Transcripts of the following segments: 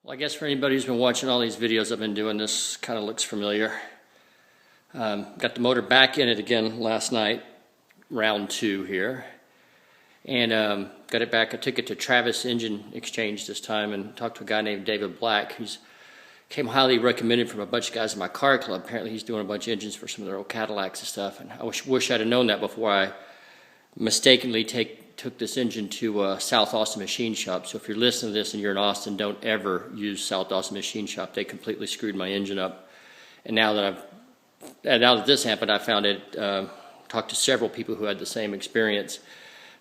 Well, I guess for anybody who's been watching all these videos I've been doing, this kind of looks familiar. Got the motor back in it again last night, round 2 here. And got it back. I took it to Travis Engine Exchange this time and talked to a guy named David Black. He's came highly recommended from a bunch of guys in my car club. Apparently he's doing a bunch of engines for some of their old Cadillacs and stuff. And I wish I'd have known that before I mistakenly took this engine to South Austin Machine Shop. So if you're listening to this and you're in Austin, don't ever use South Austin Machine Shop. They completely screwed my engine up. And now that this happened, I found it. Talked to several people who had the same experience.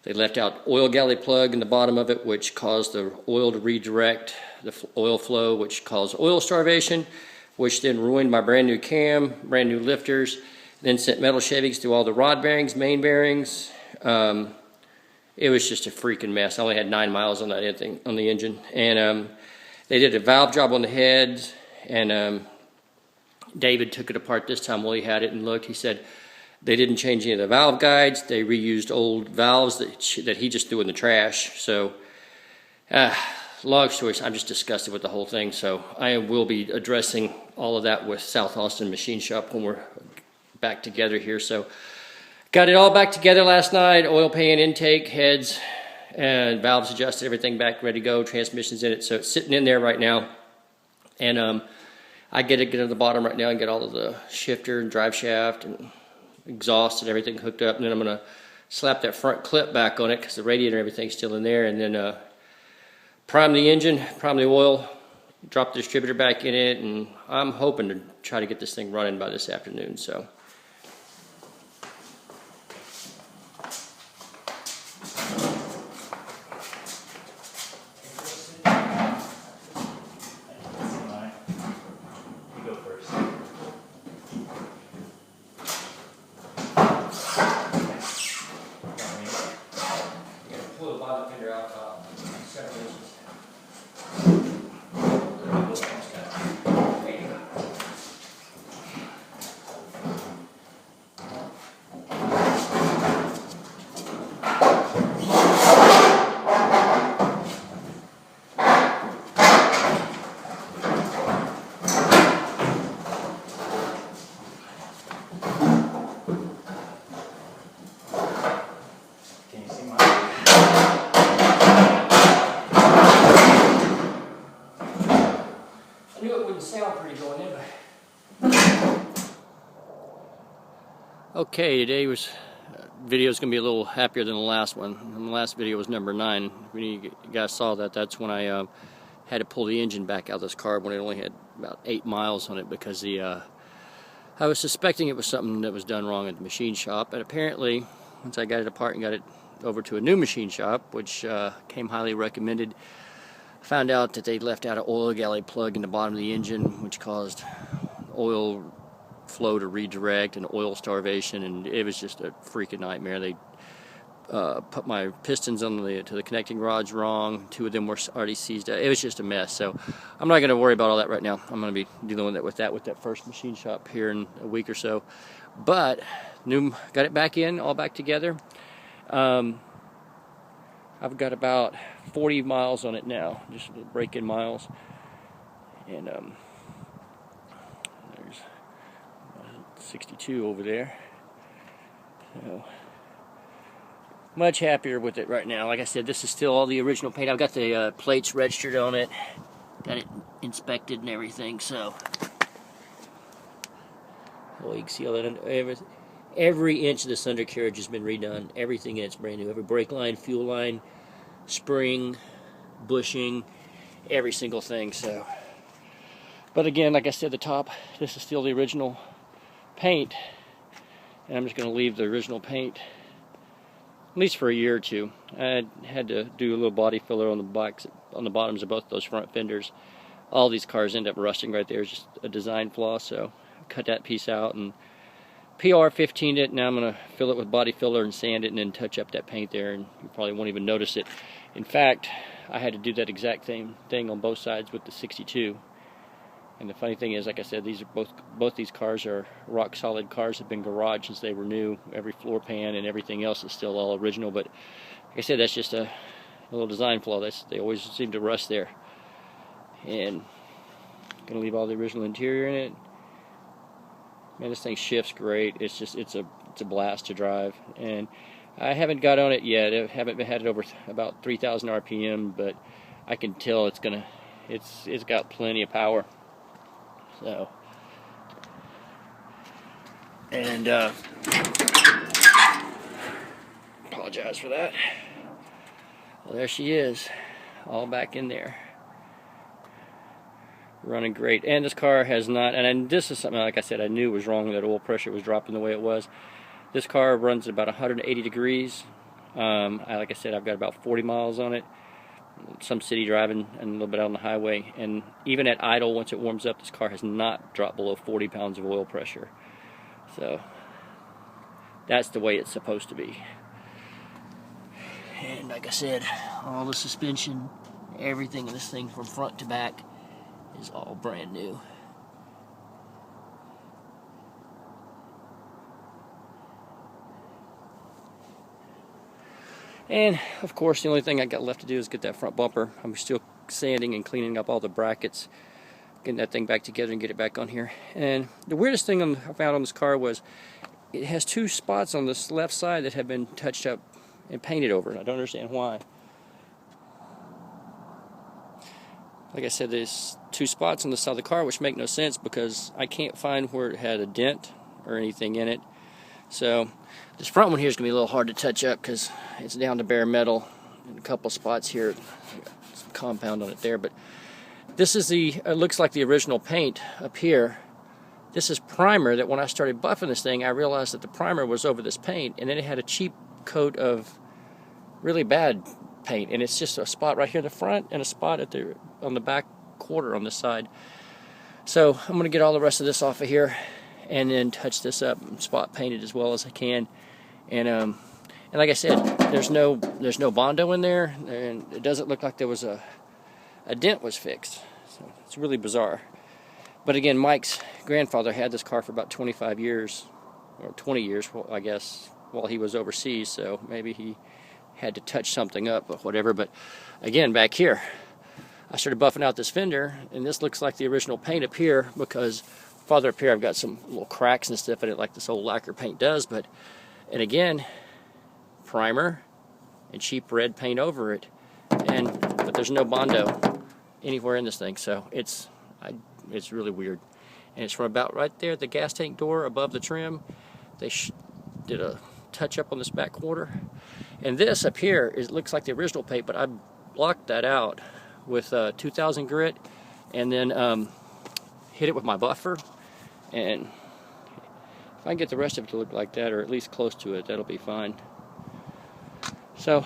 They left out oil galley plug in the bottom of it, which caused the oil to redirect the oil flow, which caused oil starvation, which then ruined my brand new cam, brand new lifters, then sent metal Chevys through all the rod bearings, main bearings. It was just a freaking mess. I only had 9 miles on that thing, on the engine. And they did a valve job on the heads, and David took it apart this time while he had it and looked. He said they didn't change any of the valve guides. They reused old valves that he just threw in the trash. So, long story, I'm just disgusted with the whole thing. So I will be addressing all of that with South Austin Machine Shop when we're back together here. So got it all back together last night. Oil pan, intake, heads, and valves adjusted, everything back ready to go. Transmission's in it, so it's sitting in there right now. And I get to the bottom right now and get all of the shifter and drive shaft and exhaust and everything hooked up. And then I'm going to slap that front clip back on it because the radiator and everything's still in there. And then prime the engine, prime the oil, drop the distributor back in it. And I'm hoping to try to get this thing running by this afternoon. So. Pull the bottom fender out top, several inches. I knew it wouldn't sound pretty going in, but... Okay, today's video is going to be a little happier than the last one. And the last video was number 9. When you guys saw that, that's when I had to pull the engine back out of this car when it only had about 8 miles on it because I was suspecting it was something that was done wrong at the machine shop. And apparently, once I got it apart and got it over to a new machine shop, which came highly recommended, found out that they left out an oil galley plug in the bottom of the engine, which caused oil flow to redirect and oil starvation, and it was just a freaking nightmare. They put my pistons on to the connecting rods wrong. 2 of them were already seized out. It was just a mess. So I'm not going to worry about all that right now. I'm going to be dealing with that first machine shop here in a week or so. But got it back in, all back together. I've got about 40 miles on it now, just break-in miles. And there's 62 over there. So, much happier with it right now. Like I said, this is still all the original paint. I've got the plates registered on it, got it inspected and everything. So, oh, you can see all that. Every inch of this undercarriage has been redone. Everything in it's brand new. Every brake line, fuel line, spring, bushing, every single thing. So, but again, like I said, the top, this is still the original paint, and I'm just going to leave the original paint at least for a year or two. I had to do a little body filler on the bottoms of both those front fenders. All these cars end up rusting right there. It's just a design flaw. So, cut that piece out and PR-15'd it. Now I'm going to fill it with body filler and sand it and then touch up that paint there, and you probably won't even notice it. In fact, I had to do that exact same thing on both sides with the 62. And the funny thing is, like I said, these are both these cars are rock solid cars, have been garaged since they were new. Every floor pan and everything else is still all original, but like I said, that's just a little design flaw. They always seem to rust there. and gonna leave all the original interior in it. Man, this thing shifts great. It's a blast to drive, and I haven't got on it yet. I haven't had it over about 3,000 RPM, but I can tell it's got plenty of power. So, and apologize for that. Well, there she is, all back in there, running great. And this car has not, and this is something, like I said, I knew was wrong, that oil pressure was dropping the way it was. This car runs at about 180 degrees. Like I said, I've got about 40 miles on it, some city driving and a little bit out on the highway, and even at idle, once it warms up, this car has not dropped below 40 pounds of oil pressure. So that's the way it's supposed to be. And like I said, all the suspension, everything in this thing from front to back is all brand new. And of course, the only thing I got left to do is get that front bumper. I'm still sanding and cleaning up all the brackets, getting that thing back together and get it back on here. And the weirdest thing I found on this car was it has two spots on this left side that have been touched up and painted over, and I don't understand why. Like I said, there's two spots on the side of the car which make no sense because I can't find where it had a dent or anything in it. So this front one here is going to be a little hard to touch up because it's down to bare metal in a couple spots here. Some compound on it there, but this is it looks like the original paint up here. This is primer that when I started buffing this thing, I realized that the primer was over this paint, and then it had a cheap coat of really bad paint, and it's just a spot right here in the front and a spot on the back quarter on this side. So I'm going to get all the rest of this off of here and then touch this up and spot paint it as well as I can. And like I said, there's no Bondo in there, and it doesn't look like there was a dent was fixed. So it's really bizarre. But again, Mike's grandfather had this car for about 25 years, or 20 years, I guess, while he was overseas, so maybe he had to touch something up or whatever. But again, back here, I started buffing out this fender, and this looks like the original paint up here because farther up here I've got some little cracks and stuff in it like this old lacquer paint does. And again, primer and cheap red paint over it, but there's no Bondo anywhere in this thing, so it's really weird. And it's from about right there at the gas tank door above the trim. They did a touch up on this back quarter, and this up here looks like the original paint, but I blocked that out with 2000 grit and then hit it with my buffer, and if I can get the rest of it to look like that, or at least close to it, that'll be fine. So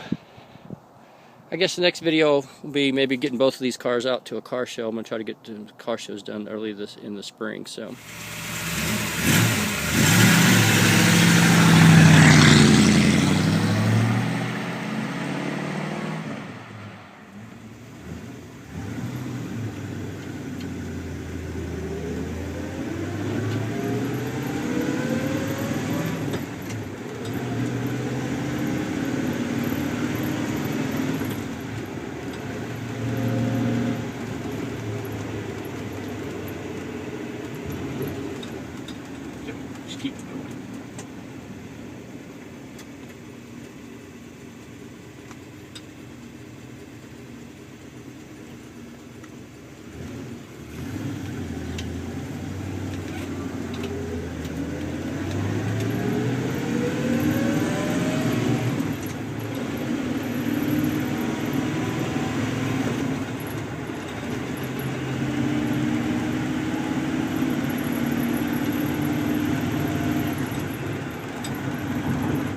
I guess the next video will be maybe getting both of these cars out to a car show. I'm going to try to get the car shows done early in the spring. So